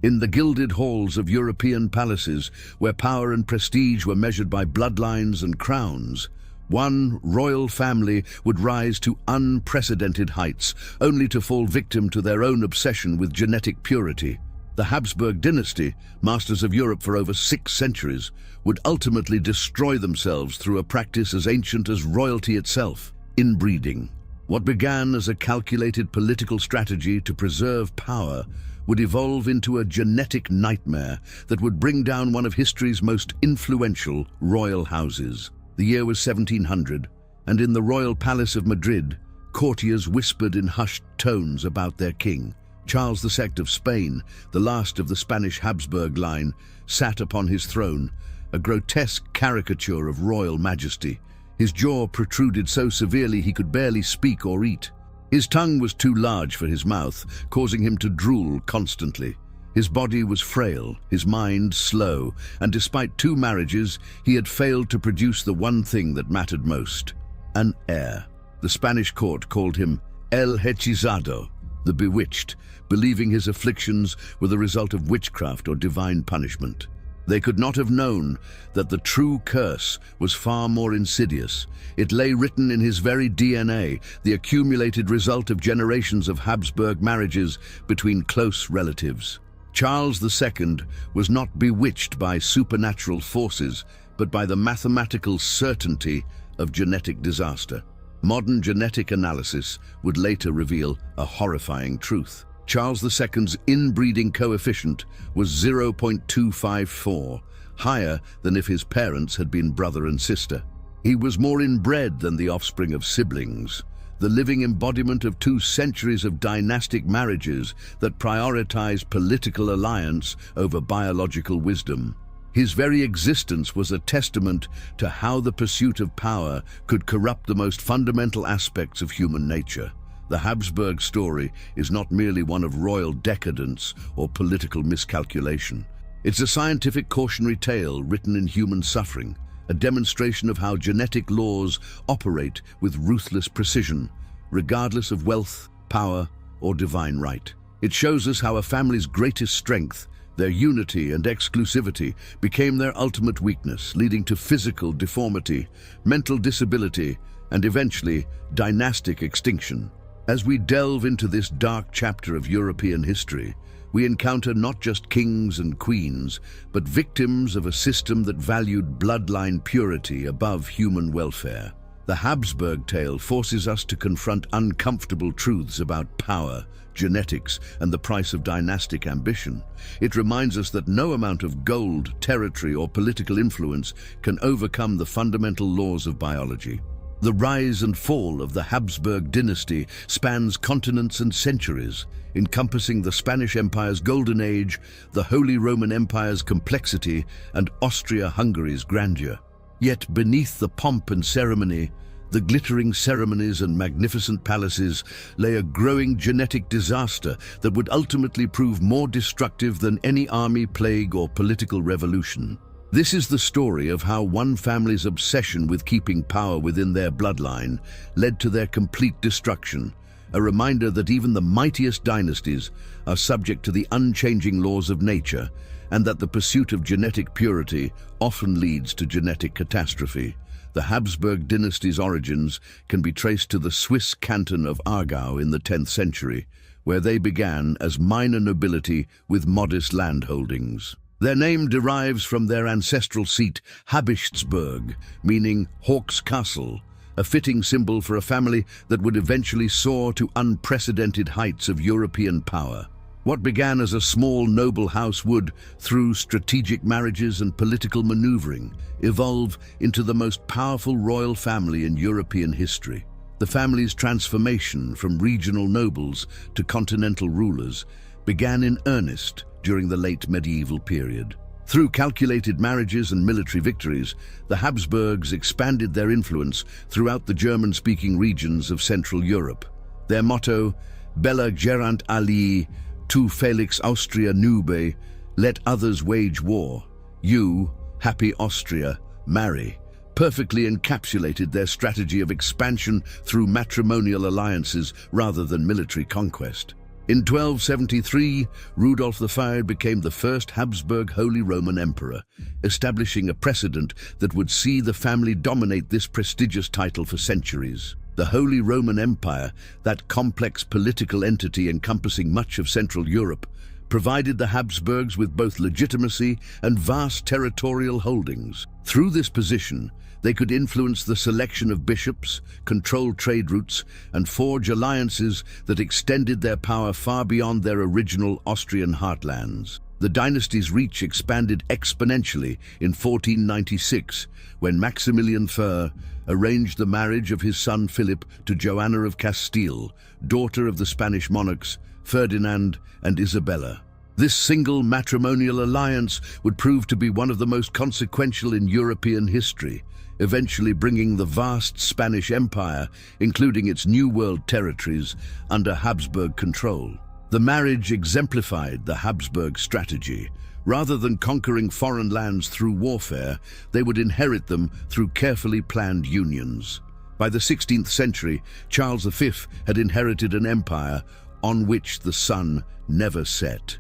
In the gilded halls of European palaces, where power and prestige were measured by bloodlines and crowns, one royal family would rise to unprecedented heights, only to fall victim to their own obsession with genetic purity. The Habsburg dynasty, masters of Europe for over 6 centuries, would ultimately destroy themselves through a practice as ancient as royalty itself, inbreeding. What began as a calculated political strategy to preserve power would evolve into a genetic nightmare that would bring down one of history's most influential royal houses. The year was 1700, and in the royal palace of Madrid, courtiers whispered in hushed tones about their king. Charles II of Spain, the last of the Spanish Habsburg line, sat upon his throne, a grotesque caricature of royal majesty. His jaw protruded so severely he could barely speak or eat. His tongue was too large for his mouth, causing him to drool constantly. His body was frail, his mind slow, and despite 2 marriages, he had failed to produce the one thing that mattered most: an heir. The Spanish court called him El Hechizado, the bewitched, believing his afflictions were the result of witchcraft or divine punishment. They could not have known that the true curse was far more insidious. It lay written in his very DNA, the accumulated result of generations of Habsburg marriages between close relatives. Charles II was not bewitched by supernatural forces, but by the mathematical certainty of genetic disaster. Modern genetic analysis would later reveal a horrifying truth. Charles II's inbreeding coefficient was 0.254, higher than if his parents had been brother and sister. He was more inbred than the offspring of siblings, the living embodiment of 2 centuries of dynastic marriages that prioritized political alliance over biological wisdom. His very existence was a testament to how the pursuit of power could corrupt the most fundamental aspects of human nature. The Habsburg story is not merely one of royal decadence or political miscalculation. It's a scientific cautionary tale written in human suffering, a demonstration of how genetic laws operate with ruthless precision, regardless of wealth, power, or divine right. It shows us how a family's greatest strength, their unity and exclusivity, became their ultimate weakness, leading to physical deformity, mental disability, and eventually dynastic extinction. As we delve into this dark chapter of European history, we encounter not just kings and queens, but victims of a system that valued bloodline purity above human welfare. The Habsburg tale forces us to confront uncomfortable truths about power, genetics, and the price of dynastic ambition. It reminds us that no amount of gold, territory, or political influence can overcome the fundamental laws of biology. The rise and fall of the Habsburg dynasty spans continents and centuries, encompassing the Spanish Empire's golden age, the Holy Roman Empire's complexity, and Austria-Hungary's grandeur. Yet beneath the pomp and ceremony, the glittering ceremonies and magnificent palaces, lay a growing genetic disaster that would ultimately prove more destructive than any army, plague, or political revolution. This is the story of how one family's obsession with keeping power within their bloodline led to their complete destruction, a reminder that even the mightiest dynasties are subject to the unchanging laws of nature, and that the pursuit of genetic purity often leads to genetic catastrophe. The Habsburg dynasty's origins can be traced to the Swiss canton of Aargau in the 10th century, where they began as minor nobility with modest landholdings. Their name derives from their ancestral seat, Habsburgs, meaning Hawk's Castle, a fitting symbol for a family that would eventually soar to unprecedented heights of European power. What began as a small noble house would, through strategic marriages and political maneuvering, evolve into the most powerful royal family in European history. The family's transformation from regional nobles to continental rulers began in earnest during the late medieval period. Through calculated marriages and military victories, the Habsburgs expanded their influence throughout the German-speaking regions of Central Europe. Their motto, Bella gerant alii, tu felix Austria nube, let others wage war, you, happy Austria, marry, perfectly encapsulated their strategy of expansion through matrimonial alliances rather than military conquest. In 1273, Rudolf the Fair became the first Habsburg Holy Roman Emperor, establishing a precedent that would see the family dominate this prestigious title for centuries. The Holy Roman Empire, that complex political entity encompassing much of Central Europe, provided the Habsburgs with both legitimacy and vast territorial holdings. Through this position, they could influence the selection of bishops, control trade routes, and forge alliances that extended their power far beyond their original Austrian heartlands. The dynasty's reach expanded exponentially in 1496, when Maximilian Fair arranged the marriage of his son Philip to Joanna of Castile, daughter of the Spanish monarchs Ferdinand and Isabella. This single matrimonial alliance would prove to be one of the most consequential in European history, eventually bringing the vast Spanish Empire, including its New World territories, under Habsburg control. The marriage exemplified the Habsburg strategy. Rather than conquering foreign lands through warfare, they would inherit them through carefully planned unions. By the 16th century, Charles V had inherited an empire on which the sun never set.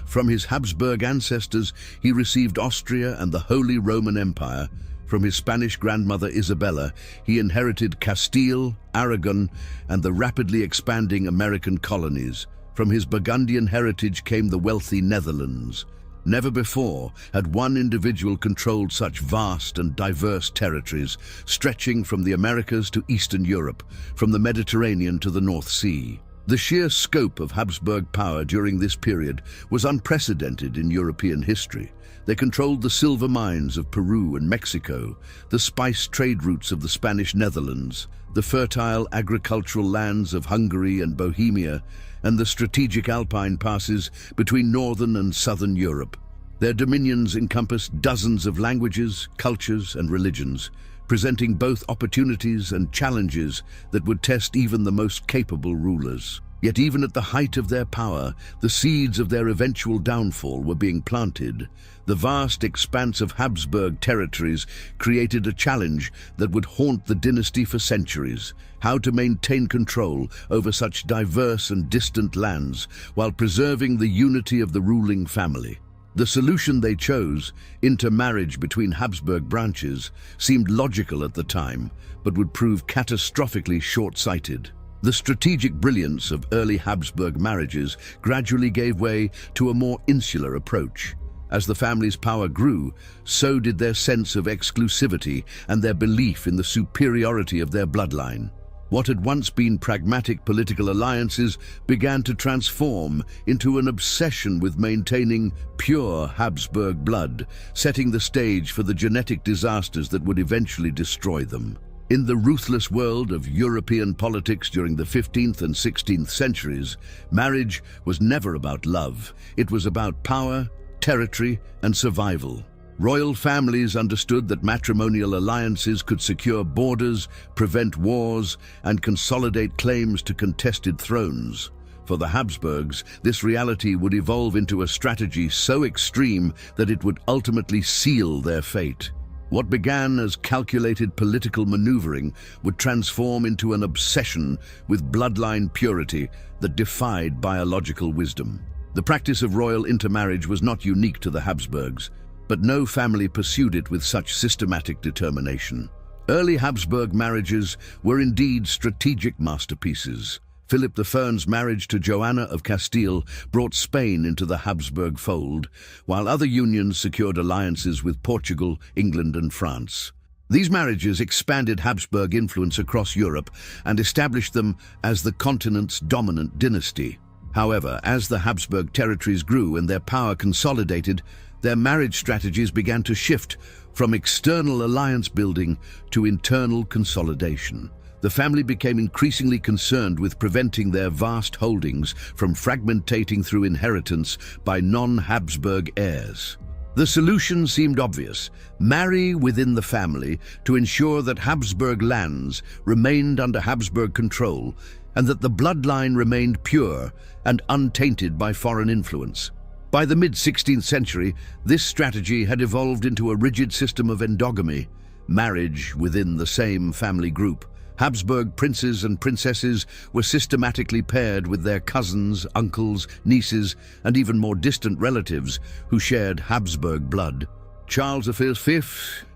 From his Habsburg ancestors, he received Austria and the Holy Roman Empire. From his Spanish grandmother Isabella, he inherited Castile, Aragon, and the rapidly expanding American colonies. From his Burgundian heritage came the wealthy Netherlands. Never before had one individual controlled such vast and diverse territories, stretching from the Americas to Eastern Europe, from the Mediterranean to the North Sea. The sheer scope of Habsburg power during this period was unprecedented in European history. They controlled the silver mines of Peru and Mexico, the spice trade routes of the Spanish Netherlands, the fertile agricultural lands of Hungary and Bohemia, and the strategic alpine passes between northern and southern Europe. Their dominions encompassed dozens of languages, cultures, and religions, presenting both opportunities and challenges that would test even the most capable rulers. Yet even at the height of their power, the seeds of their eventual downfall were being planted. The vast expanse of Habsburg territories created a challenge that would haunt the dynasty for centuries: how to maintain control over such diverse and distant lands while preserving the unity of the ruling family. The solution they chose, intermarriage between Habsburg branches, seemed logical at the time, but would prove catastrophically short-sighted. The strategic brilliance of early Habsburg marriages gradually gave way to a more insular approach. As the family's power grew, so did their sense of exclusivity and their belief in the superiority of their bloodline. What had once been pragmatic political alliances began to transform into an obsession with maintaining pure Habsburg blood, setting the stage for the genetic disasters that would eventually destroy them. In the ruthless world of European politics during the 15th and 16th centuries, marriage was never about love. It was about power, territory, and survival. Royal families understood that matrimonial alliances could secure borders, prevent wars, and consolidate claims to contested thrones. For the Habsburgs, this reality would evolve into a strategy so extreme that it would ultimately seal their fate. What began as calculated political maneuvering would transform into an obsession with bloodline purity that defied biological wisdom. The practice of royal intermarriage was not unique to the Habsburgs, but no family pursued it with such systematic determination. Early Habsburg marriages were indeed strategic masterpieces. Philip the Fair's marriage to Joanna of Castile brought Spain into the Habsburg fold, while other unions secured alliances with Portugal, England, and France. These marriages expanded Habsburg influence across Europe and established them as the continent's dominant dynasty. However, as the Habsburg territories grew and their power consolidated, their marriage strategies began to shift from external alliance building to internal consolidation. The family became increasingly concerned with preventing their vast holdings from fragmentating through inheritance by non-Habsburg heirs. The solution seemed obvious: marry within the family to ensure that Habsburg lands remained under Habsburg control and that the bloodline remained pure and untainted by foreign influence. By the mid-16th century, this strategy had evolved into a rigid system of endogamy, marriage within the same family group, Habsburg princes and princesses were systematically paired with their cousins, uncles, nieces, and even more distant relatives who shared Habsburg blood. Charles V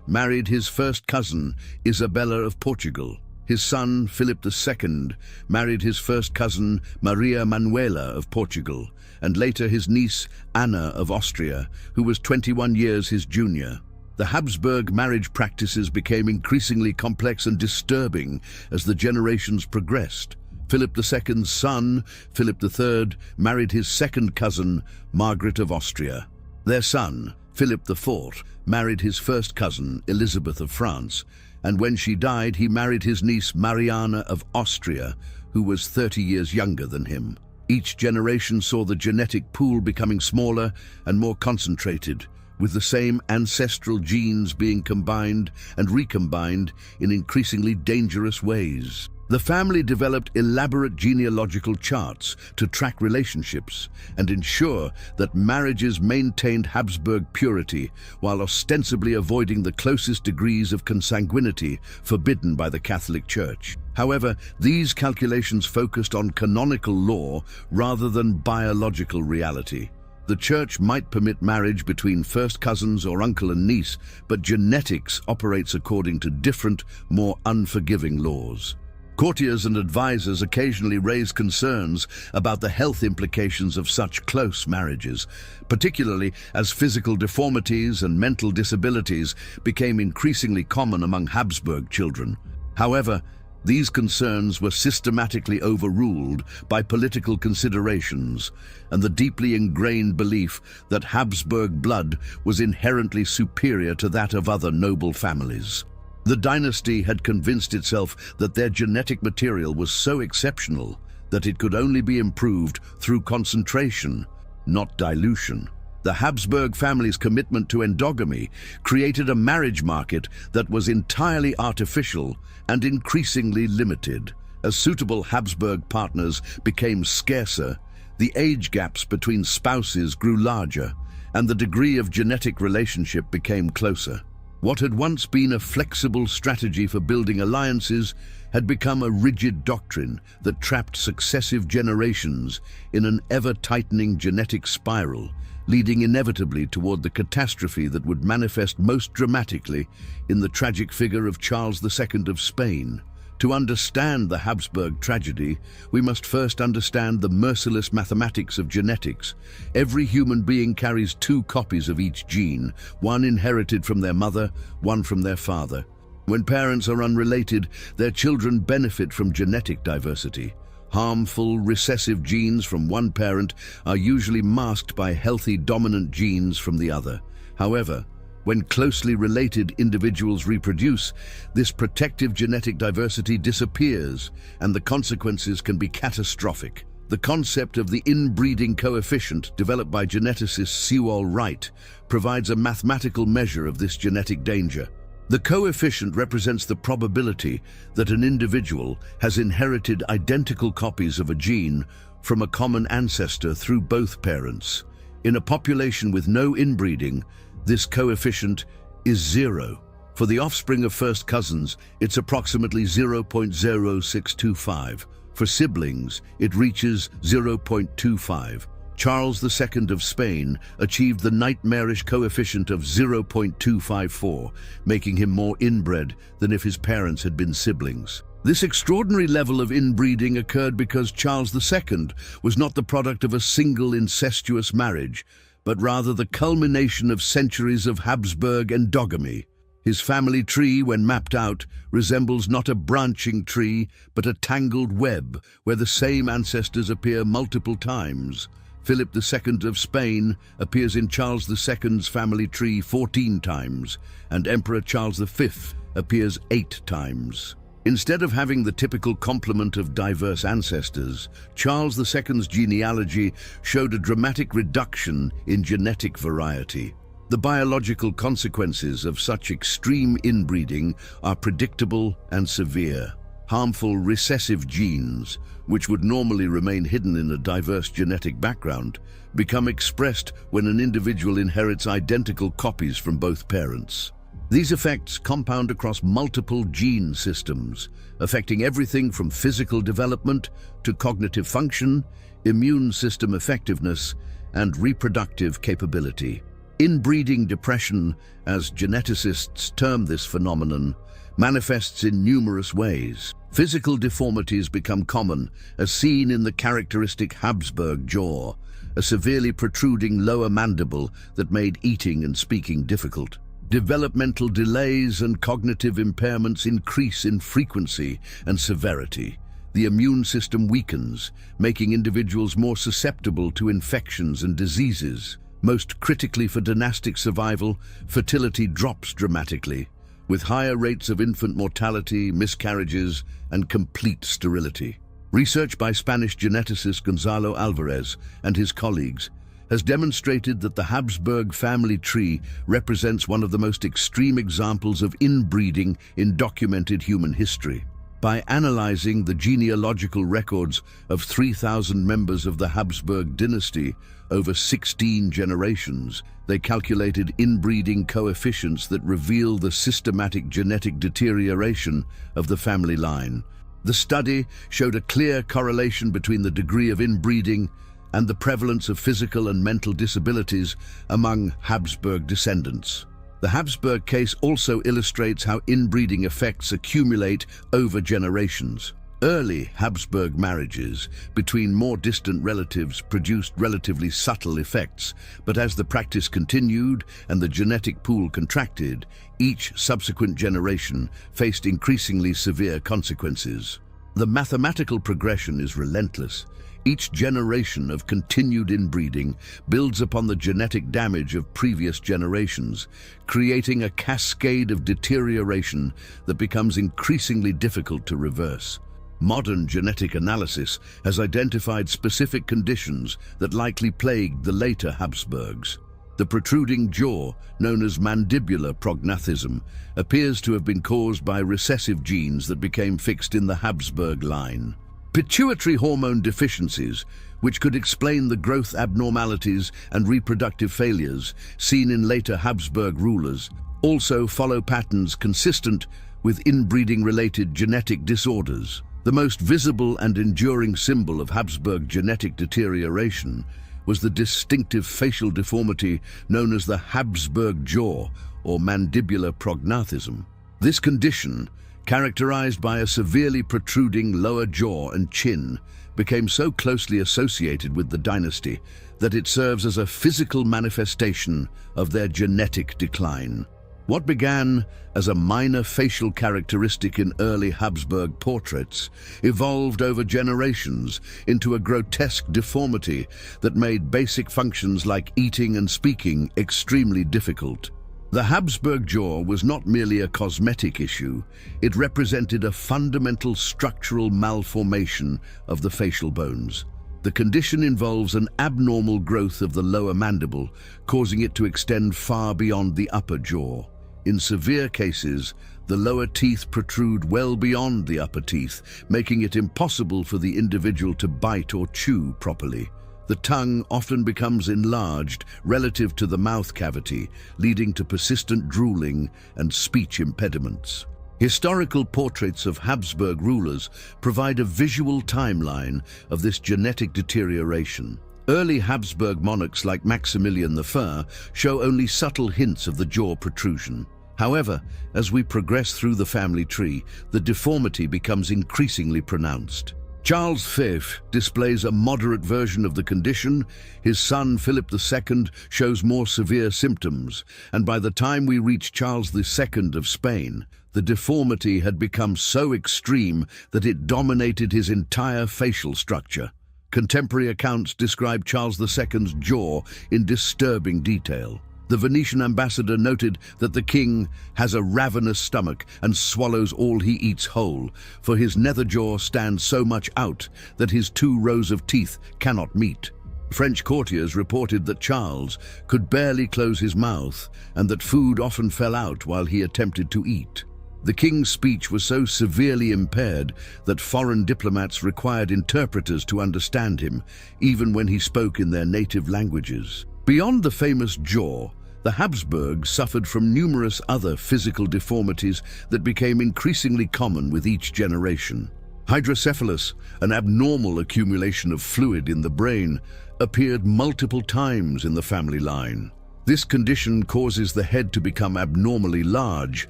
married his first cousin, Isabella of Portugal. His son, Philip II, married his first cousin, Maria Manuela of Portugal, and later his niece, Anna of Austria, who was 21 years his junior. The Habsburg marriage practices became increasingly complex and disturbing as the generations progressed. Philip II's son, Philip III, married his second cousin, Margaret of Austria. Their son, Philip IV, married his first cousin, Elizabeth of France, and when she died, he married his niece, Mariana of Austria, who was 30 years younger than him. Each generation saw the genetic pool becoming smaller and more concentrated, with the same ancestral genes being combined and recombined in increasingly dangerous ways. The family developed elaborate genealogical charts to track relationships and ensure that marriages maintained Habsburg purity while ostensibly avoiding the closest degrees of consanguinity forbidden by the Catholic Church. However, these calculations focused on canonical law rather than biological reality. The Church might permit marriage between first cousins or uncle and niece, but genetics operates according to different, more unforgiving laws. Courtiers and advisors occasionally raised concerns about the health implications of such close marriages, particularly as physical deformities and mental disabilities became increasingly common among Habsburg children. However, these concerns were systematically overruled by political considerations and the deeply ingrained belief that Habsburg blood was inherently superior to that of other noble families. The dynasty had convinced itself that their genetic material was so exceptional that it could only be improved through concentration, not dilution. The Habsburg family's commitment to endogamy created a marriage market that was entirely artificial and increasingly limited. As suitable Habsburg partners became scarcer, the age gaps between spouses grew larger, and the degree of genetic relationship became closer. What had once been a flexible strategy for building alliances had become a rigid doctrine that trapped successive generations in an ever-tightening genetic spiral, leading inevitably toward the catastrophe that would manifest most dramatically in the tragic figure of Charles II of Spain. To understand the Habsburg tragedy, we must first understand the merciless mathematics of genetics. Every human being carries two copies of each gene, one inherited from their mother, one from their father. When parents are unrelated, their children benefit from genetic diversity. Harmful, recessive genes from one parent are usually masked by healthy, dominant genes from the other. However, when closely related individuals reproduce, this protective genetic diversity disappears, and the consequences can be catastrophic. The concept of the inbreeding coefficient, developed by geneticist Sewall Wright, provides a mathematical measure of this genetic danger. The coefficient represents the probability that an individual has inherited identical copies of a gene from a common ancestor through both parents. In a population with no inbreeding, this coefficient is 0. For the offspring of first cousins, it's approximately 0.0625. For siblings, it reaches 0.25. Charles II of Spain achieved the nightmarish coefficient of 0.254, making him more inbred than if his parents had been siblings. This extraordinary level of inbreeding occurred because Charles II was not the product of a single incestuous marriage, but rather the culmination of centuries of Habsburg endogamy. His family tree, when mapped out, resembles not a branching tree, but a tangled web where the same ancestors appear multiple times. Philip II of Spain appears in Charles II's family tree 14 times, and Emperor Charles V appears 8 times. Instead of having the typical complement of diverse ancestors, Charles II's genealogy showed a dramatic reduction in genetic variety. The biological consequences of such extreme inbreeding are predictable and severe. Harmful recessive genes, which would normally remain hidden in a diverse genetic background, become expressed when an individual inherits identical copies from both parents. These effects compound across multiple gene systems, affecting everything from physical development to cognitive function, immune system effectiveness, and reproductive capability. Inbreeding depression, as geneticists term this phenomenon, manifests in numerous ways. Physical deformities become common, as seen in the characteristic Habsburg jaw, a severely protruding lower mandible that made eating and speaking difficult. Developmental delays and cognitive impairments increase in frequency and severity. The immune system weakens, making individuals more susceptible to infections and diseases. Most critically for dynastic survival, fertility drops dramatically, with higher rates of infant mortality, miscarriages, and complete sterility. Research by Spanish geneticist Gonzalo Alvarez and his colleagues has demonstrated that the Habsburg family tree represents one of the most extreme examples of inbreeding in documented human history. By analyzing the genealogical records of 3,000 members of the Habsburg dynasty over 16 generations, they calculated inbreeding coefficients that reveal the systematic genetic deterioration of the family line. The study showed a clear correlation between the degree of inbreeding and the prevalence of physical and mental disabilities among Habsburg descendants. The Habsburg case also illustrates how inbreeding effects accumulate over generations. Early Habsburg marriages between more distant relatives produced relatively subtle effects, but as the practice continued and the genetic pool contracted, each subsequent generation faced increasingly severe consequences. The mathematical progression is relentless. Each generation of continued inbreeding builds upon the genetic damage of previous generations, creating a cascade of deterioration that becomes increasingly difficult to reverse. Modern genetic analysis has identified specific conditions that likely plagued the later Habsburgs. The protruding jaw, known as mandibular prognathism, appears to have been caused by recessive genes that became fixed in the Habsburg line. Pituitary hormone deficiencies, which could explain the growth abnormalities and reproductive failures seen in later Habsburg rulers, also follow patterns consistent with inbreeding-related genetic disorders. The most visible and enduring symbol of Habsburg genetic deterioration was the distinctive facial deformity known as the Habsburg jaw or mandibular prognathism. This condition, characterized by a severely protruding lower jaw and chin, became so closely associated with the dynasty that it serves as a physical manifestation of their genetic decline. What began as a minor facial characteristic in early Habsburg portraits evolved over generations into a grotesque deformity that made basic functions like eating and speaking extremely difficult. The Habsburg jaw was not merely a cosmetic issue, it represented a fundamental structural malformation of the facial bones. The condition involves an abnormal growth of the lower mandible, causing it to extend far beyond the upper jaw. In severe cases, the lower teeth protrude well beyond the upper teeth, making it impossible for the individual to bite or chew properly. The tongue often becomes enlarged relative to the mouth cavity, leading to persistent drooling and speech impediments. Historical portraits of Habsburg rulers provide a visual timeline of this genetic deterioration. Early Habsburg monarchs like Maximilian I show only subtle hints of the jaw protrusion. However, as we progress through the family tree, the deformity becomes increasingly pronounced. Charles V displays a moderate version of the condition, his son Philip II shows more severe symptoms, and by the time we reach Charles II of Spain, the deformity had become so extreme that it dominated his entire facial structure. Contemporary accounts describe Charles II's jaw in disturbing detail. The Venetian ambassador noted that the king has a ravenous stomach and swallows all he eats whole, for his nether jaw stands so much out that his 2 rows of teeth cannot meet. French courtiers reported that Charles could barely close his mouth and that food often fell out while he attempted to eat. The king's speech was so severely impaired that foreign diplomats required interpreters to understand him, even when he spoke in their native languages. Beyond the famous jaw, The Habsburgs suffered from numerous other physical deformities that became increasingly common with each generation. Hydrocephalus, an abnormal accumulation of fluid in the brain, appeared multiple times in the family line. This condition causes the head to become abnormally large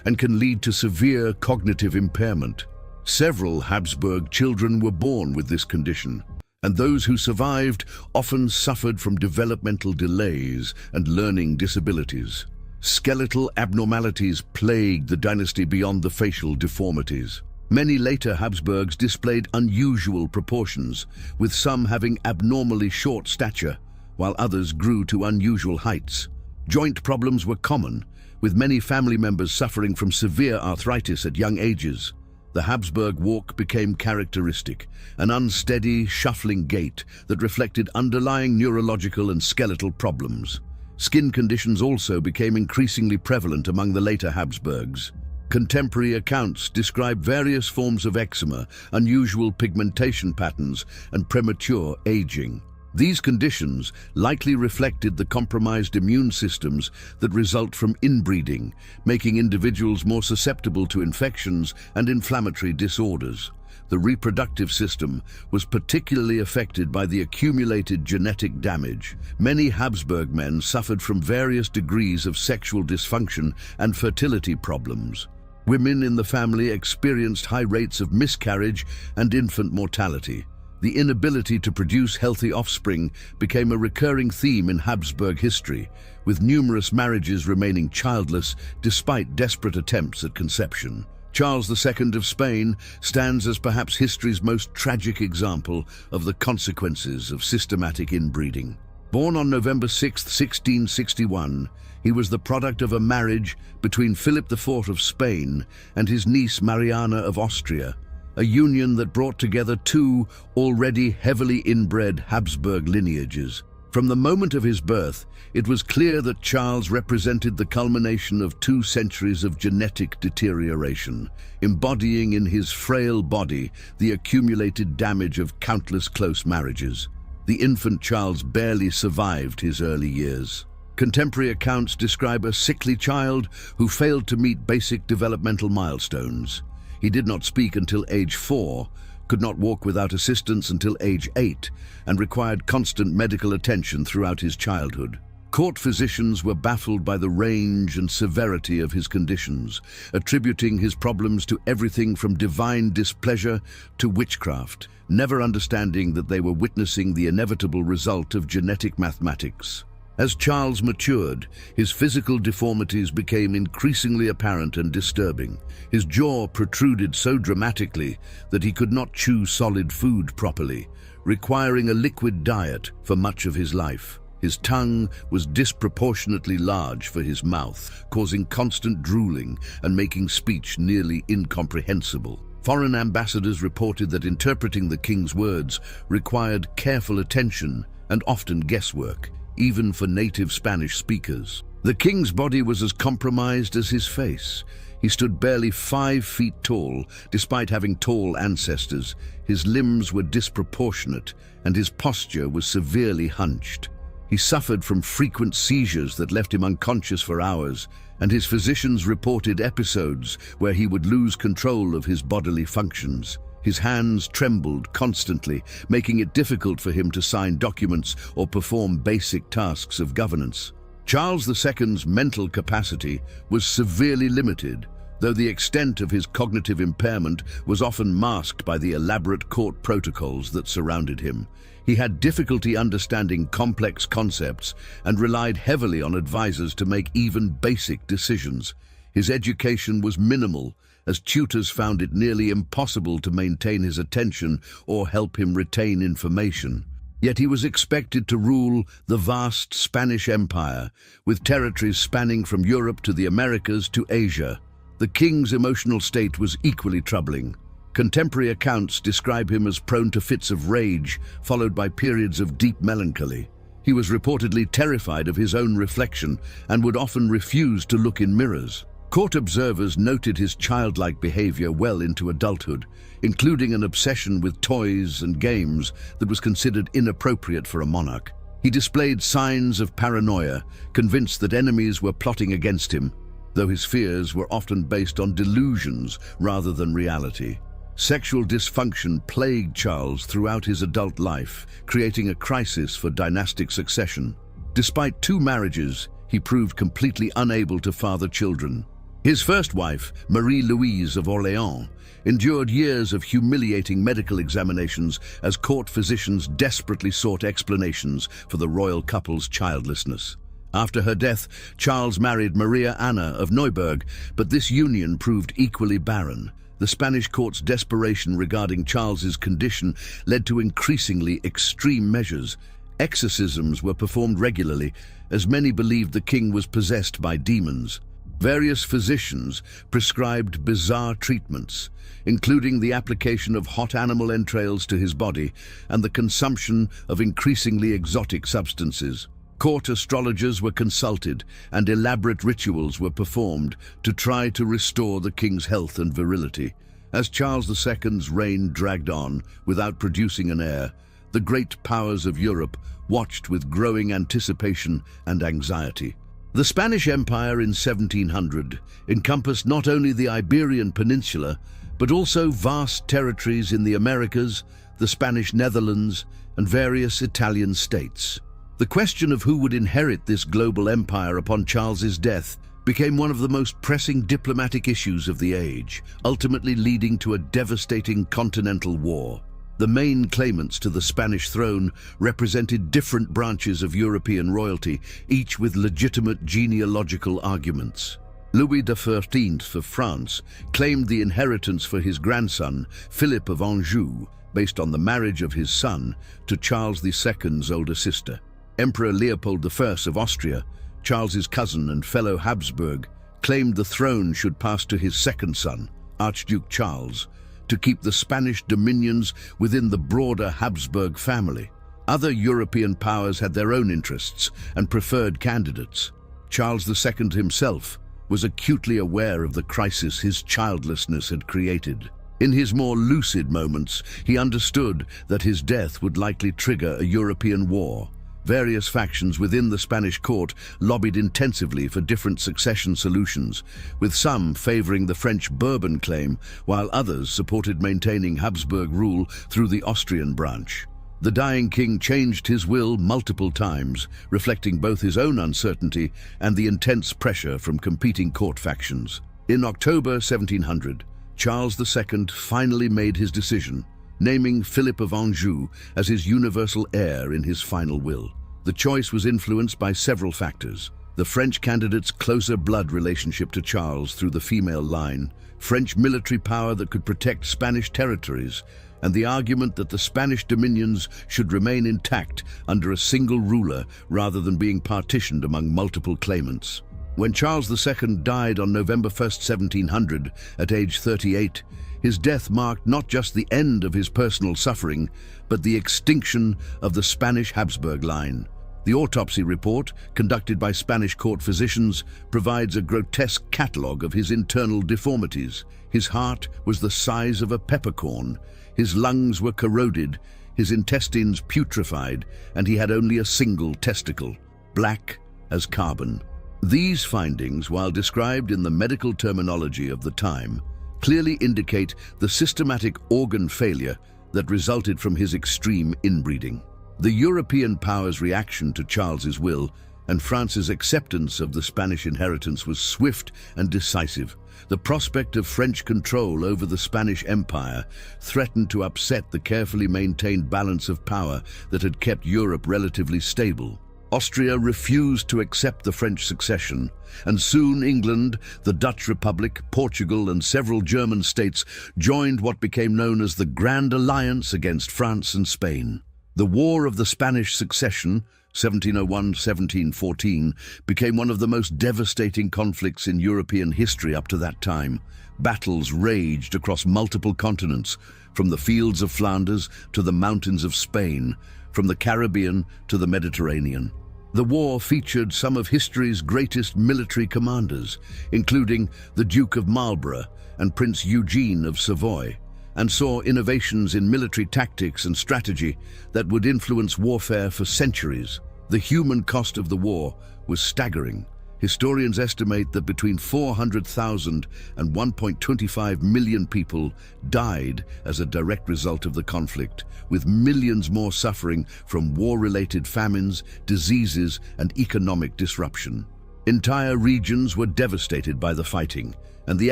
and can lead to severe cognitive impairment. Several Habsburg children were born with this condition, and those who survived often suffered from developmental delays and learning disabilities. Skeletal abnormalities plagued the dynasty beyond the facial deformities. Many later Habsburgs displayed unusual proportions, with some having abnormally short stature, while others grew to unusual heights. Joint problems were common, with many family members suffering from severe arthritis at young ages. The Habsburg walk became characteristic, an unsteady, shuffling gait that reflected underlying neurological and skeletal problems. Skin conditions also became increasingly prevalent among the later Habsburgs. Contemporary accounts describe various forms of eczema, unusual pigmentation patterns, and premature aging. These conditions likely reflected the compromised immune systems that result from inbreeding, making individuals more susceptible to infections and inflammatory disorders. The reproductive system was particularly affected by the accumulated genetic damage. Many Habsburg men suffered from various degrees of sexual dysfunction and fertility problems. Women in the family experienced high rates of miscarriage and infant mortality. The inability to produce healthy offspring became a recurring theme in Habsburg history, with numerous marriages remaining childless despite desperate attempts at conception. Charles II of Spain stands as perhaps history's most tragic example of the consequences of systematic inbreeding. Born on November 6, 1661, he was the product of a marriage between Philip IV of Spain and his niece Mariana of Austria, a union that brought together two already heavily inbred Habsburg lineages. From the moment of his birth, it was clear that Charles represented the culmination of 2 centuries of genetic deterioration, embodying in his frail body the accumulated damage of countless close marriages. The infant Charles barely survived his early years. Contemporary accounts describe a sickly child who failed to meet basic developmental milestones. He did not speak until age 4, could not walk without assistance until age 8, and required constant medical attention throughout his childhood. Court physicians were baffled by the range and severity of his conditions, attributing his problems to everything from divine displeasure to witchcraft, never understanding that they were witnessing the inevitable result of genetic mathematics. As Charles matured, his physical deformities became increasingly apparent and disturbing. His jaw protruded so dramatically that he could not chew solid food properly, requiring a liquid diet for much of his life. His tongue was disproportionately large for his mouth, causing constant drooling and making speech nearly incomprehensible. Foreign ambassadors reported that interpreting the king's words required careful attention and often guesswork, even for native Spanish speakers. The king's body was as compromised as his face. He stood barely 5 feet tall, despite having tall ancestors. His limbs were disproportionate, and his posture was severely hunched. He suffered from frequent seizures that left him unconscious for hours, and his physicians reported episodes where he would lose control of his bodily functions. His hands trembled constantly, making it difficult for him to sign documents or perform basic tasks of governance. Charles II's mental capacity was severely limited, though the extent of his cognitive impairment was often masked by the elaborate court protocols that surrounded him. He had difficulty understanding complex concepts and relied heavily on advisors to make even basic decisions. His education was minimal, as tutors found it nearly impossible to maintain his attention or help him retain information. Yet he was expected to rule the vast Spanish Empire, with territories spanning from Europe to the Americas to Asia. The king's emotional state was equally troubling. Contemporary accounts describe him as prone to fits of rage, followed by periods of deep melancholy. He was reportedly terrified of his own reflection and would often refuse to look in mirrors. Court observers noted his childlike behavior well into adulthood, including an obsession with toys and games that was considered inappropriate for a monarch. He displayed signs of paranoia, convinced that enemies were plotting against him, though his fears were often based on delusions rather than reality. Sexual dysfunction plagued Charles throughout his adult life, creating a crisis for dynastic succession. Despite 2 marriages, he proved completely unable to father children. His first wife, Marie-Louise of Orléans, endured years of humiliating medical examinations as court physicians desperately sought explanations for the royal couple's childlessness. After her death, Charles married Maria Anna of Neuburg, but this union proved equally barren. The Spanish court's desperation regarding Charles's condition led to increasingly extreme measures. Exorcisms were performed regularly, as many believed the king was possessed by demons. Various physicians prescribed bizarre treatments, including the application of hot animal entrails to his body and the consumption of increasingly exotic substances. Court astrologers were consulted, and elaborate rituals were performed to try to restore the king's health and virility. As Charles II's reign dragged on without producing an heir, the great powers of Europe watched with growing anticipation and anxiety. The Spanish Empire in 1700 encompassed not only the Iberian Peninsula, but also vast territories in the Americas, the Spanish Netherlands, and various Italian states. The question of who would inherit this global empire upon Charles's death became one of the most pressing diplomatic issues of the age, ultimately leading to a devastating continental war. The main claimants to the Spanish throne represented different branches of European royalty, each with legitimate genealogical arguments. Louis XIV of France claimed the inheritance for his grandson, Philip of Anjou, based on the marriage of his son to Charles II's older sister. Emperor Leopold I of Austria, Charles's cousin and fellow Habsburg, claimed the throne should pass to his second son, Archduke Charles, to keep the Spanish dominions within the broader Habsburg family. Other European powers had their own interests and preferred candidates. Charles II himself was acutely aware of the crisis his childlessness had created. In his more lucid moments, he understood that his death would likely trigger a European war. Various factions within the Spanish court lobbied intensively for different succession solutions, with some favoring the French Bourbon claim, while others supported maintaining Habsburg rule through the Austrian branch. The dying king changed his will multiple times, reflecting both his own uncertainty and the intense pressure from competing court factions. In October 1700, Charles II finally made his decision, naming Philip of Anjou as his universal heir in his final will. The choice was influenced by several factors: the French candidate's closer blood relationship to Charles through the female line, French military power that could protect Spanish territories, and the argument that the Spanish dominions should remain intact under a single ruler rather than being partitioned among multiple claimants. When Charles II died on November 1, 1700, at age 38, his death marked not just the end of his personal suffering, but the extinction of the Spanish Habsburg line. The autopsy report, conducted by Spanish court physicians, provides a grotesque catalogue of his internal deformities. His heart was the size of a peppercorn, his lungs were corroded, his intestines putrefied, and he had only a single testicle, black as carbon. These findings, while described in the medical terminology of the time, clearly indicate the systematic organ failure that resulted from his extreme inbreeding. The European powers' reaction to Charles's will and France's acceptance of the Spanish inheritance was swift and decisive. The prospect of French control over the Spanish Empire threatened to upset the carefully maintained balance of power that had kept Europe relatively stable. Austria refused to accept the French succession, and soon England, the Dutch Republic, Portugal, and several German states joined what became known as the Grand Alliance against France and Spain. The War of the Spanish Succession, 1701–1714, became one of the most devastating conflicts in European history up to that time. Battles raged across multiple continents, from the fields of Flanders to the mountains of Spain, from the Caribbean to the Mediterranean. The war featured some of history's greatest military commanders, including the Duke of Marlborough and Prince Eugene of Savoy, and saw innovations in military tactics and strategy that would influence warfare for centuries. The human cost of the war was staggering. Historians estimate that between 400,000 and 1.25 million people died as a direct result of the conflict, with millions more suffering from war-related famines, diseases, and economic disruption. Entire regions were devastated by the fighting, and the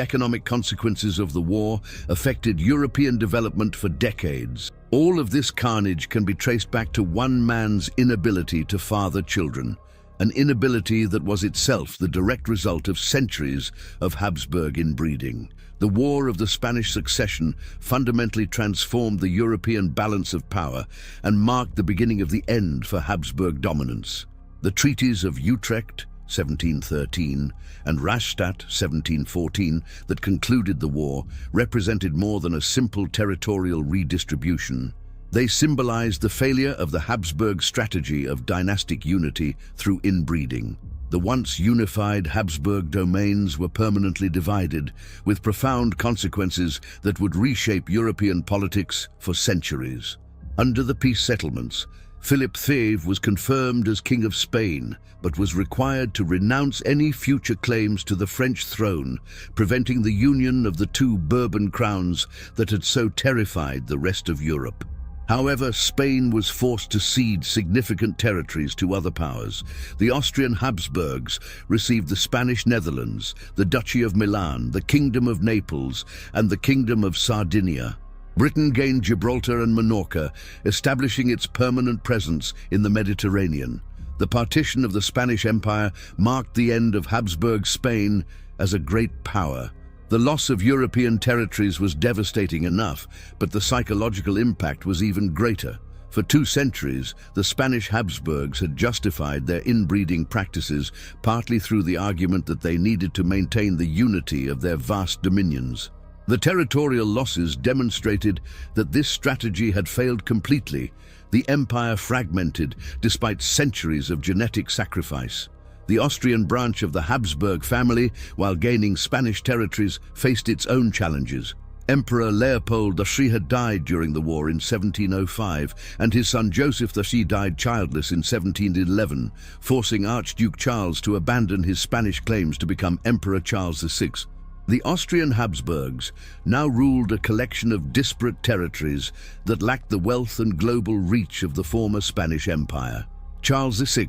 economic consequences of the war affected European development for decades. All of this carnage can be traced back to one man's inability to father children, an inability that was itself the direct result of centuries of Habsburg inbreeding. The War of the Spanish Succession fundamentally transformed the European balance of power and marked the beginning of the end for Habsburg dominance. The treaties of Utrecht, 1713, and Rastatt, 1714, that concluded the war, represented more than a simple territorial redistribution. They symbolized the failure of the Habsburg strategy of dynastic unity through inbreeding. The once unified Habsburg domains were permanently divided, with profound consequences that would reshape European politics for centuries. Under the peace settlements, Philip V was confirmed as King of Spain, but was required to renounce any future claims to the French throne, preventing the union of the two Bourbon crowns that had so terrified the rest of Europe. However, Spain was forced to cede significant territories to other powers. The Austrian Habsburgs received the Spanish Netherlands, the Duchy of Milan, the Kingdom of Naples, and the Kingdom of Sardinia. Britain gained Gibraltar and Minorca, establishing its permanent presence in the Mediterranean. The partition of the Spanish Empire marked the end of Habsburg Spain as a great power. The loss of European territories was devastating enough, but the psychological impact was even greater. For 2 centuries, the Spanish Habsburgs had justified their inbreeding practices, partly through the argument that they needed to maintain the unity of their vast dominions. The territorial losses demonstrated that this strategy had failed completely. The empire fragmented despite centuries of genetic sacrifice. The Austrian branch of the Habsburg family, while gaining Spanish territories, faced its own challenges. Emperor Leopold III had died during the war in 1705, and his son Joseph III died childless in 1711, forcing Archduke Charles to abandon his Spanish claims to become Emperor Charles VI. The Austrian Habsburgs now ruled a collection of disparate territories that lacked the wealth and global reach of the former Spanish Empire. Charles VI,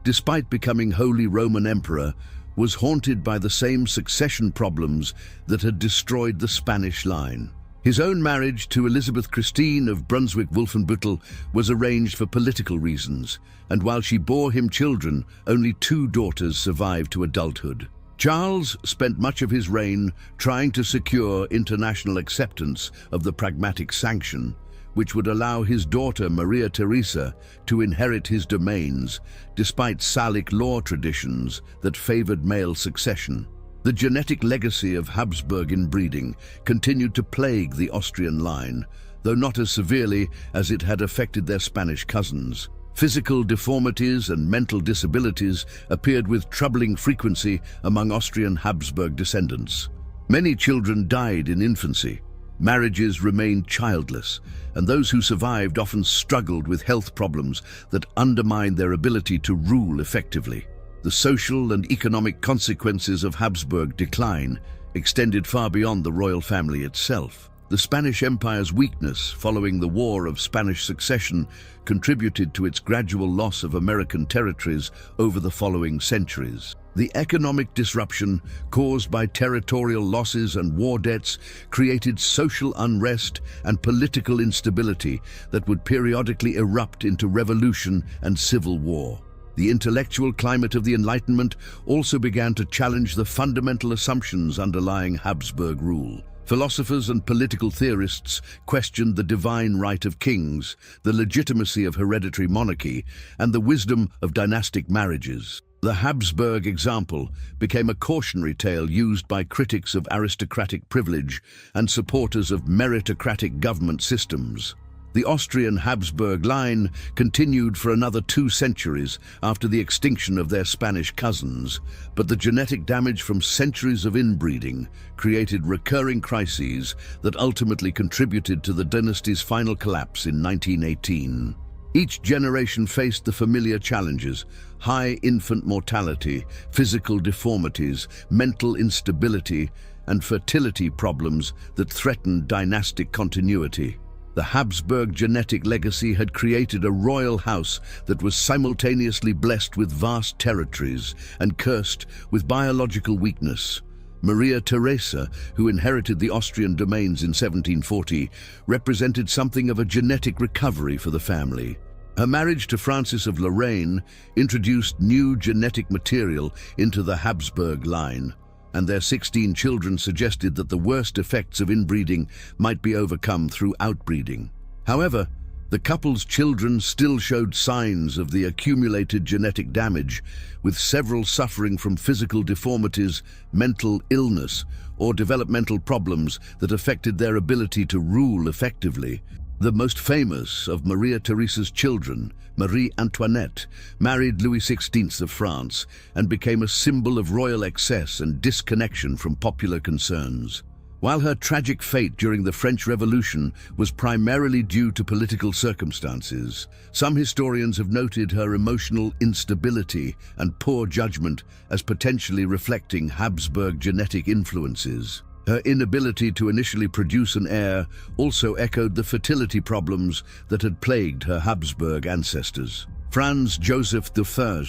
despite becoming Holy Roman Emperor, was haunted by the same succession problems that had destroyed the Spanish line. His own marriage to Elizabeth Christine of Brunswick-Wolfenbüttel was arranged for political reasons, and while she bore him children, only 2 daughters survived to adulthood. Charles spent much of his reign trying to secure international acceptance of the Pragmatic Sanction, which would allow his daughter Maria Theresa to inherit his domains, despite Salic law traditions that favored male succession. The genetic legacy of Habsburg inbreeding continued to plague the Austrian line, though not as severely as it had affected their Spanish cousins. Physical deformities and mental disabilities appeared with troubling frequency among Austrian Habsburg descendants. Many children died in infancy. Marriages remained childless, and those who survived often struggled with health problems that undermined their ability to rule effectively. The social and economic consequences of Habsburg decline extended far beyond the royal family itself. The Spanish Empire's weakness following the War of Spanish Succession contributed to its gradual loss of American territories over the following centuries. The economic disruption caused by territorial losses and war debts created social unrest and political instability that would periodically erupt into revolution and civil war. The intellectual climate of the Enlightenment also began to challenge the fundamental assumptions underlying Habsburg rule. Philosophers and political theorists questioned the divine right of kings, the legitimacy of hereditary monarchy, and the wisdom of dynastic marriages. The Habsburg example became a cautionary tale used by critics of aristocratic privilege and supporters of meritocratic government systems. The Austrian Habsburg line continued for another 2 centuries after the extinction of their Spanish cousins, but the genetic damage from centuries of inbreeding created recurring crises that ultimately contributed to the dynasty's final collapse in 1918. Each generation faced the familiar challenges: high infant mortality, physical deformities, mental instability, and fertility problems that threatened dynastic continuity. The Habsburg genetic legacy had created a royal house that was simultaneously blessed with vast territories and cursed with biological weakness. Maria Theresa, who inherited the Austrian domains in 1740, represented something of a genetic recovery for the family. Her marriage to Francis of Lorraine introduced new genetic material into the Habsburg line, and their 16 children suggested that the worst effects of inbreeding might be overcome through outbreeding. However, the couple's children still showed signs of the accumulated genetic damage, with several suffering from physical deformities, mental illness, or developmental problems that affected their ability to rule effectively. The most famous of Maria Theresa's children, Marie Antoinette, married Louis XVI of France and became a symbol of royal excess and disconnection from popular concerns. While her tragic fate during the French Revolution was primarily due to political circumstances, some historians have noted her emotional instability and poor judgment as potentially reflecting Habsburg genetic influences. Her inability to initially produce an heir also echoed the fertility problems that had plagued her Habsburg ancestors. Franz Joseph I,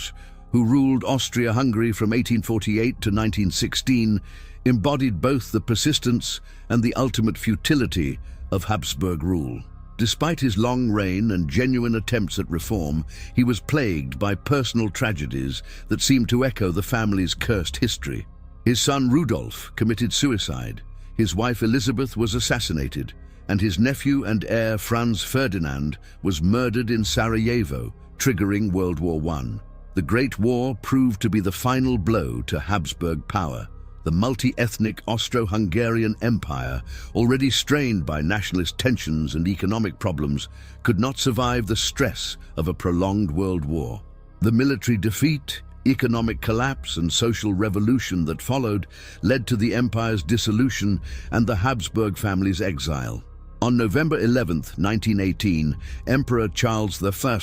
who ruled Austria-Hungary from 1848 to 1916, embodied both the persistence and the ultimate futility of Habsburg rule. Despite his long reign and genuine attempts at reform, he was plagued by personal tragedies that seemed to echo the family's cursed history. His son Rudolf committed suicide, his wife Elizabeth was assassinated, and his nephew and heir Franz Ferdinand was murdered in Sarajevo, triggering World War I. The Great War proved to be the final blow to Habsburg power. The multi-ethnic Austro-Hungarian Empire, already strained by nationalist tensions and economic problems, could not survive the stress of a prolonged world war. The military defeat, economic collapse, and social revolution that followed led to the empire's dissolution and the Habsburg family's exile. On November 11, 1918, Emperor Charles I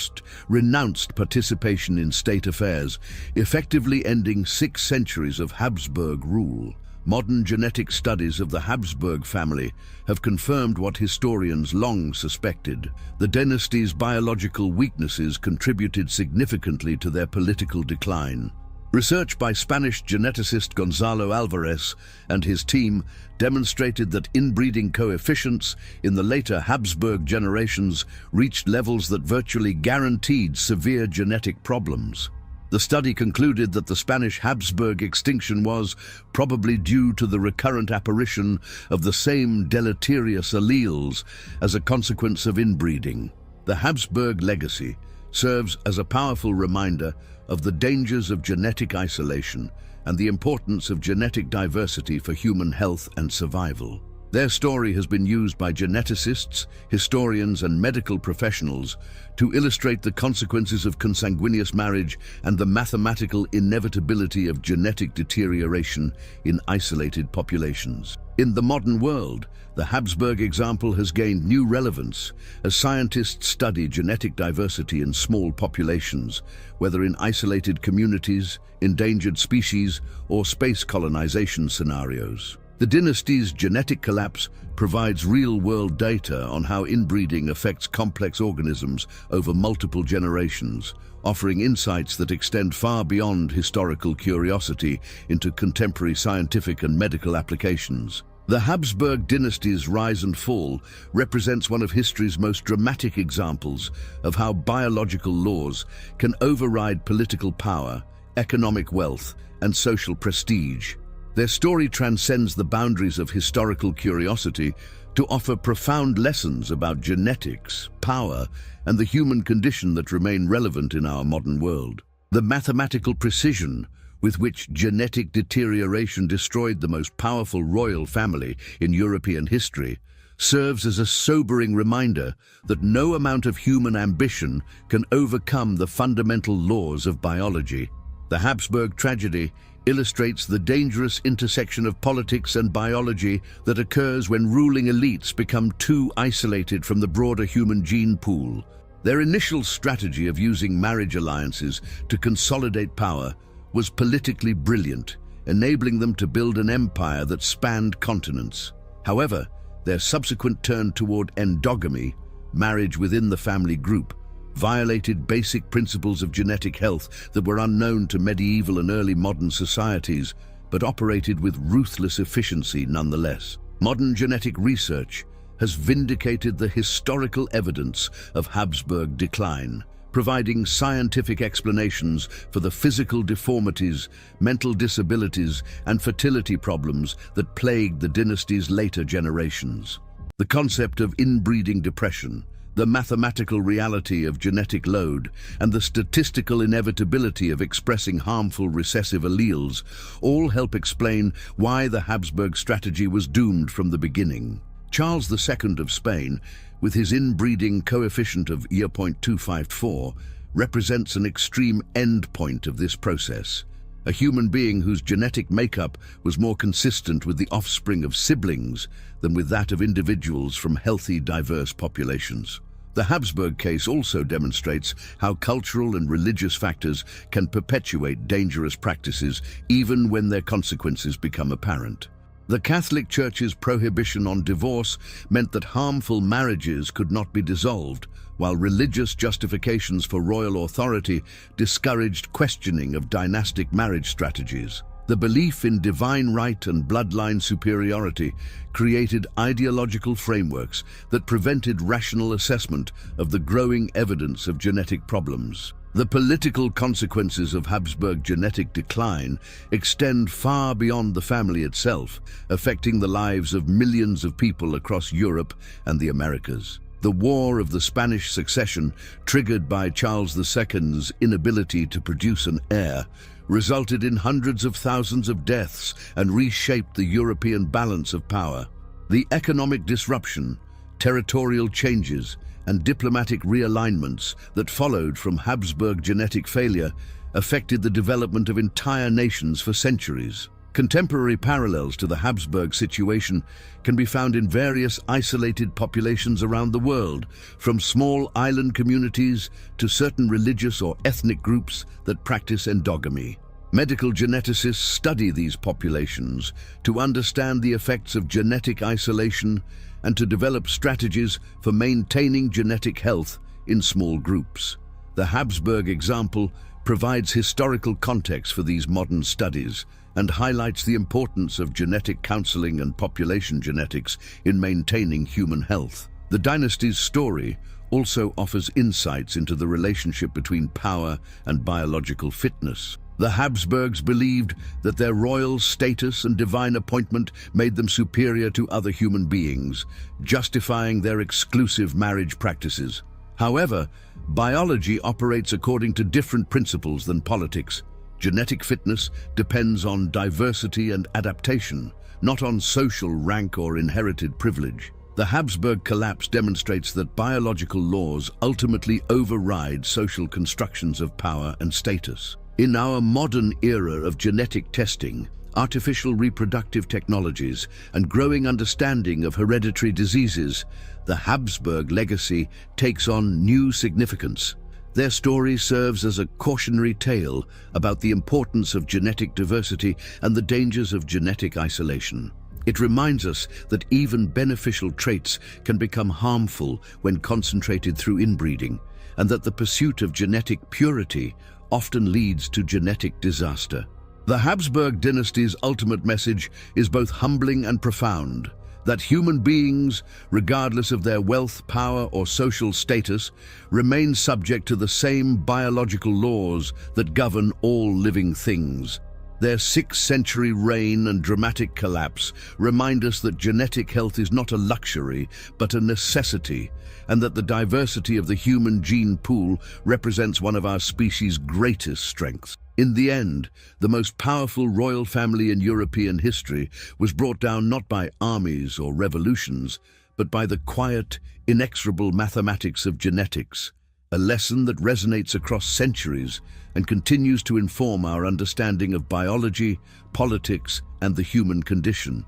renounced participation in state affairs, effectively ending 6 centuries of Habsburg rule. Modern genetic studies of the Habsburg family have confirmed what historians long suspected. The dynasty's biological weaknesses contributed significantly to their political decline. Research by Spanish geneticist Gonzalo Alvarez and his team demonstrated that inbreeding coefficients in the later Habsburg generations reached levels that virtually guaranteed severe genetic problems. The study concluded that the Spanish Habsburg extinction was probably due to the recurrent apparition of the same deleterious alleles as a consequence of inbreeding. The Habsburg legacy serves as a powerful reminder of the dangers of genetic isolation and the importance of genetic diversity for human health and survival. Their story has been used by geneticists, historians, and medical professionals to illustrate the consequences of consanguineous marriage and the mathematical inevitability of genetic deterioration in isolated populations. In the modern world, the Habsburg example has gained new relevance as scientists study genetic diversity in small populations, whether in isolated communities, endangered species, or space colonization scenarios. The dynasty's genetic collapse provides real-world data on how inbreeding affects complex organisms over multiple generations, offering insights that extend far beyond historical curiosity into contemporary scientific and medical applications. The Habsburg dynasty's rise and fall represents one of history's most dramatic examples of how biological laws can override political power, economic wealth, and social prestige. Their story transcends the boundaries of historical curiosity to offer profound lessons about genetics, power, and the human condition that remain relevant in our modern world. The mathematical precision with which genetic deterioration destroyed the most powerful royal family in European history serves as a sobering reminder that no amount of human ambition can overcome the fundamental laws of biology. The Habsburg tragedy illustrates the dangerous intersection of politics and biology that occurs when ruling elites become too isolated from the broader human gene pool. Their initial strategy of using marriage alliances to consolidate power was politically brilliant, enabling them to build an empire that spanned continents. However, their subsequent turn toward endogamy, marriage within the family group, violated basic principles of genetic health that were unknown to medieval and early modern societies, but operated with ruthless efficiency nonetheless. Modern genetic research has vindicated the historical evidence of Habsburg decline, providing scientific explanations for the physical deformities, mental disabilities, and fertility problems that plagued the dynasty's later generations. The concept of inbreeding depression, the mathematical reality of genetic load, and the statistical inevitability of expressing harmful recessive alleles all help explain why the Habsburg strategy was doomed from the beginning. Charles II of Spain, with his inbreeding coefficient of 0.254, represents an extreme endpoint of this process. A human being whose genetic makeup was more consistent with the offspring of siblings than with that of individuals from healthy, diverse populations. The Habsburg case also demonstrates how cultural and religious factors can perpetuate dangerous practices even when their consequences become apparent. The Catholic Church's prohibition on divorce meant that harmful marriages could not be dissolved, while religious justifications for royal authority discouraged questioning of dynastic marriage strategies. The belief in divine right and bloodline superiority created ideological frameworks that prevented rational assessment of the growing evidence of genetic problems. The political consequences of Habsburg genetic decline extend far beyond the family itself, affecting the lives of millions of people across Europe and the Americas. The War of the Spanish Succession, triggered by Charles II's inability to produce an heir, resulted in hundreds of thousands of deaths and reshaped the European balance of power. The economic disruption, territorial changes, and diplomatic realignments that followed from Habsburg genetic failure affected the development of entire nations for centuries. Contemporary parallels to the Habsburg situation can be found in various isolated populations around the world, from small island communities to certain religious or ethnic groups that practice endogamy. Medical geneticists study these populations to understand the effects of genetic isolation and to develop strategies for maintaining genetic health in small groups. The Habsburg example provides historical context for these modern studies and highlights the importance of genetic counseling and population genetics in maintaining human health. The dynasty's story also offers insights into the relationship between power and biological fitness. The Habsburgs believed that their royal status and divine appointment made them superior to other human beings, justifying their exclusive marriage practices. However, biology operates according to different principles than politics. Genetic fitness depends on diversity and adaptation, not on social rank or inherited privilege. The Habsburg collapse demonstrates that biological laws ultimately override social constructions of power and status. In our modern era of genetic testing, artificial reproductive technologies, and growing understanding of hereditary diseases, the Habsburg legacy takes on new significance. Their story serves as a cautionary tale about the importance of genetic diversity and the dangers of genetic isolation. It reminds us that even beneficial traits can become harmful when concentrated through inbreeding, and that the pursuit of genetic purity often leads to genetic disaster. The Habsburg dynasty's ultimate message is both humbling and profound, that human beings, regardless of their wealth, power, or social status, remain subject to the same biological laws that govern all living things. Their 6th-century reign and dramatic collapse remind us that genetic health is not a luxury, but a necessity, and that the diversity of the human gene pool represents one of our species' greatest strengths. In the end, the most powerful royal family in European history was brought down not by armies or revolutions, but by the quiet, inexorable mathematics of genetics, a lesson that resonates across centuries and continues to inform our understanding of biology, politics, and the human condition.